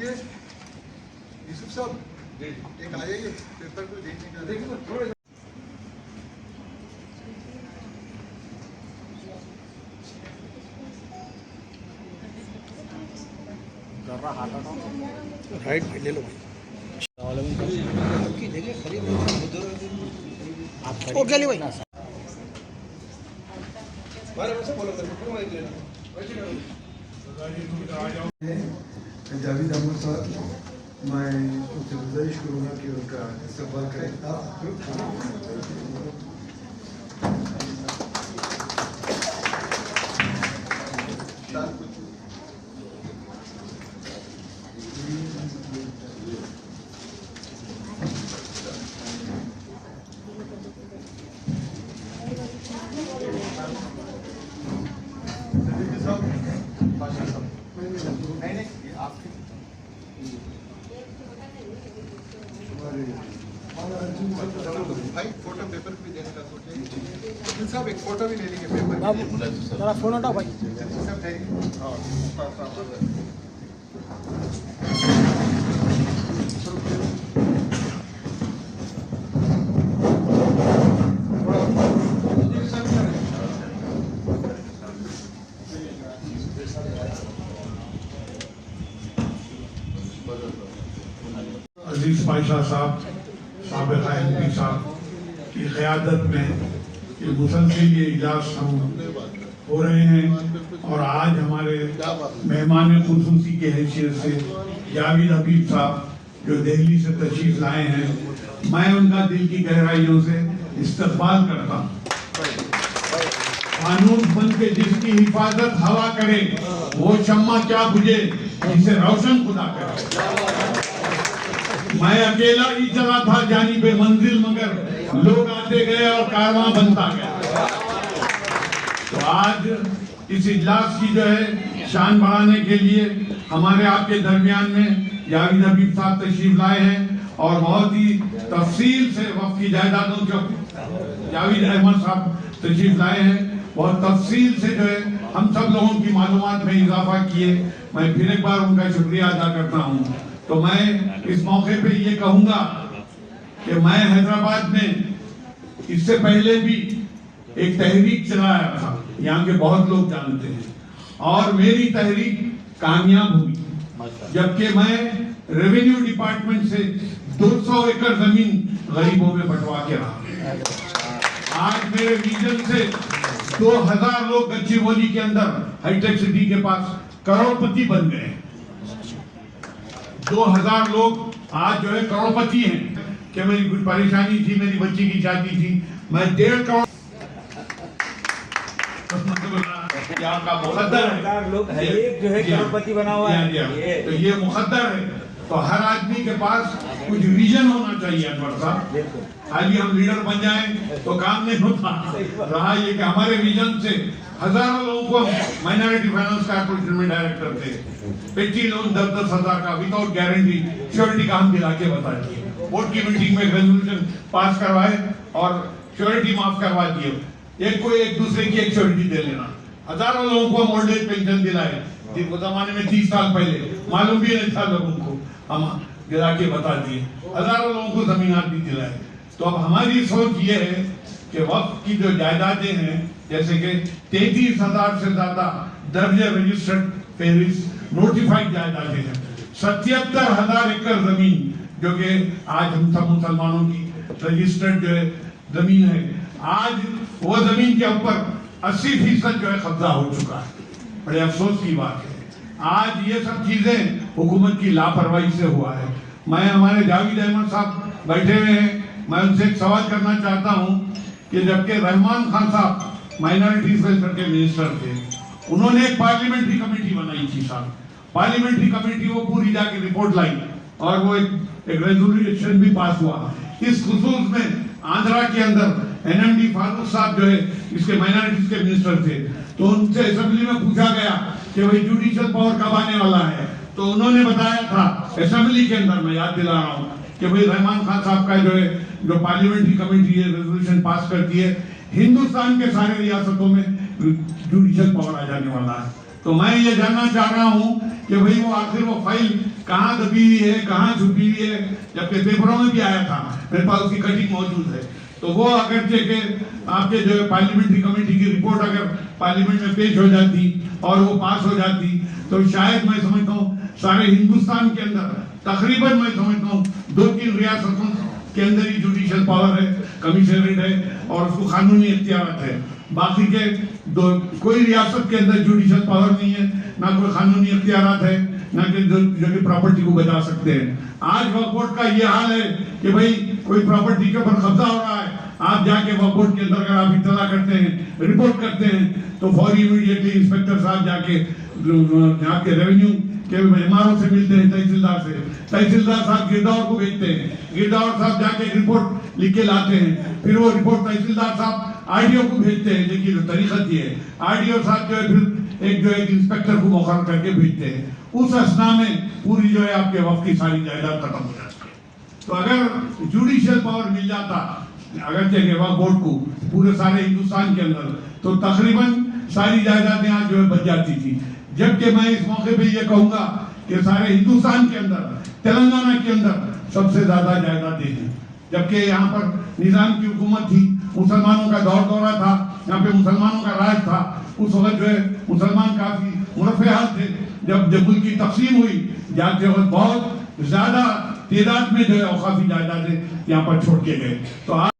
देखिए यूसुफ साहब एक आ जाइए पेपर को देखने का। देखिए थोड़ा राइट ले लो भाई। ओके भाई जावेद अहमद साहब, मैं उनसे गुजारिश करूँगा कि उनका इस्तेमाल करें। भाई फोटो पेपर भी देने का सोचे साहब, एक फोटो भी ले लीजिए पेपर। जरा फोन हटाओ भाई। अजीज पाशा साहब, साबिक़ा एमपी साहब की क़यादत में ये मुसलसल ये इजलास हम हो रहे हैं और आज हमारे मेहमान खुसूसी की हैसियत से जावेद हबीब साहब जो दिल्ली से तशरीफ लाए हैं, मैं उनका दिल की गहराइयों से इस्तक़बाल करता हूँ। कानून बन के जिसकी हिफाजत हवा करे, वो शम्मा क्या बुझे जिसे रोशन खुदा करे। मैं अकेला ही चला था जानी बे मंजिल, मगर लोग आते गए और कारवां बनता गया। तो आज इस इजलास की जो है शान बढ़ाने के लिए हमारे आपके दरमियान में जावेद हबीब साहब तशरीफ लाए हैं और बहुत ही तफसील से वक्त की जायदादों जो जावेद अहमद साहब तशरीफ लाए हैं, बहुत तफसील से जो है हम सब लोगों की मालूमात में इजाफा किए। मैं फिर एक बार उनका शुक्रिया अदा करता हूँ। तो मैं इस मौके पे ये कहूंगा कि मैं हैदराबाद में इससे पहले भी एक तहरीक चलाया था, यहाँ के बहुत लोग जानते हैं, और मेरी तहरीक कामयाब हुई, जबकि मैं रेवेन्यू डिपार्टमेंट से 200 एकड़ जमीन गरीबों में बंटवा के रहा। आज मेरे रीजन से 2000 लोग गच्चीबोली के अंदर हाईटेक सिटी के पास करोड़पति बन गए। 2000 लोग आज जो है करोड़पति हैं। कि मेरी कुछ परेशानी थी, मेरी बच्ची की शादी थी, मैं 1.5 करोड़ का मुकद्दर है, लोग एक जो है करोड़पति बना हुआ है। तो ये मुकद्दर है। तो हर आदमी के पास कुछ विजन होना चाहिए अनवर साहब। खाली हम लीडर बन जाएं तो काम नहीं होता। रहा ये कि हमारे विजन से हजारों लोगों को माइनॉरिटी फाइनेंस कॉर्पोरेशन में डायरेक्ट करते हैं। पेटी लोन 10-10 हजार का विदाउट गारंटी श्योरिटी का हम दिला के बता दिए। बोर्ड की मीटिंग में रेजोल्यूशन पास करवाए और श्योरिटी माफ करवा दिए। एक को एक दूसरे की एक श्योरिटी दे लेना। हजारों लोगों को ओल्ड एज पेंशन दिलाए, जिनको जमाने में 30 साल पहले मालूम भी नहीं था लोगों को, हम गिरा के बता दिए। हजारों लोगों को जमीनात भी दिलाए। तो अब हमारी सोच ये है कि वक्त की जो जायदादें हैं, जैसे कि 33,000 से ज्यादा दर्जे रजिस्टर्ड फेरिस्ट नोटिफाइड जायदादें हैं, 77,000 एकड़ जमीन जो कि आज हम सब मुसलमानों की रजिस्टर्ड जो है जमीन है, आज वो जमीन के ऊपर 80% जो है कब्जा हो चुका है। बड़े अफसोस की बात है। आज ये सब चीजें हुकूमत की लापरवाही से हुआ है। मैं हमारे जावेद अहमद साहब बैठे हुए हैं, मैं उनसे एक सवाल करना चाहता हूं कि जबकि रहमान खान साहब माइनॉरिटीज वेलफेयर के मिनिस्टर थे, उन्होंने एक पार्लियामेंट्री कमेटी बनाई थी साहब। पार्लियामेंट्री कमेटी वो पूरी जाके रिपोर्ट लाई और वो एक रेजोल्यूशन भी पास हुआ। इस खुसूस में आंध्रा के अंदर एनएमडी फारूक साहब जो है इसके माइनॉरिटीज के मिनिस्टर थे, तो उनसे असेंबली में पूछा गया कि भाई जुडिशियल पावर कब आने वाला है, तो उन्होंने बताया था असेंबली के अंदर, मैं याद दिला रहा हूँ कि भाई रहमान खान साहब का जो है जो पार्लियामेंट्री कमेटी है रेजोल्यूशन पास करती है, हिंदुस्तान के सारे रियासतों में जुडिशियल पावर आ जाने वाला है। तो मैं ये जानना चाह रहा हूँ कि भाई वो आखिर वो फाइल कहाँ दबी हुई है, कहाँ छुपी हुई है, जबकि पेपरों में भी आया था, मेरे पास उसकी कटिंग मौजूद है। तो वो अगर के आपके जो है पार्लियामेंट्री कमेटी की रिपोर्ट अगर पार्लियामेंट में पेश हो जाती और वो पास हो जाती तो शायद मैं समझता हूँ सारे हिंदुस्तान के अंदर तकरीबन मैं समझता हूँ 2-3 रियासतों के अंदर ही जुडिशियल पावर है, कमिश्नरेट है और उसको कानूनी इख्तियारत है। बाकी के कोई रियासत के अंदर जुडिशियल पावर नहीं है, ना कोई कानूनी इख्तियारत है, ना कि जो कि प्रॉपर्टी को बचा सकते हैं। आज वक्फ बोर्ड का ये हाल है कि भाई कोई प्रॉपर्टी के ऊपर कब्जा हो रहा है, आप जाके वक्फ बोर्ड के अंदर अगर आप इत्तला करते हैं, रिपोर्ट करते हैं तो फौरी इमीडिएटली इंस्पेक्टर साहब जाके यहाँ के रेवेन्यू के मेहमानों से मिलते हैं, तहसीलदार साहब गिरदावर को भेजते हैं, गिरदावर साहब जाके रिपोर्ट लिख के लाते हैं, फिर वो रिपोर्ट तहसीलदार साहब आरडीओ को भेजते हैं। देखिए जो तरीका थी है, आरडीओ साहब जो है फिर एक इंस्पेक्टर को मुखर करके भेजते हैं। उस असना में पूरी जो है आपके वक्फ की सारी जायदाद खत्म हो जाती है। तो अगर जुडिशियल पावर मिल जाता अगर चाहिए वक्फ बोर्ड को पूरे सारे हिंदुस्तान के अंदर तो तकरीबन सारी जायदादें आज जो है बच जाती थी। जबकि मैं इस मौके पे ये कहूंगा कि सारे हिंदुस्तान के अंदर, तेलंगाना के अंदर सबसे ज्यादा जायदादें हैं, जबकि यहाँ पर निजाम की हुकूमत थी, मुसलमानों का दौरा था, यहाँ पे मुसलमानों का राज था। उस वक्त जो है मुसलमान काफी मुरफ़्फ़े थे। जब मुल्क की तकसीम हुई जाते वक्त बहुत ज्यादा तादाद में जो है औकाफी जायदादें यहाँ पर छोड़ के गए। तो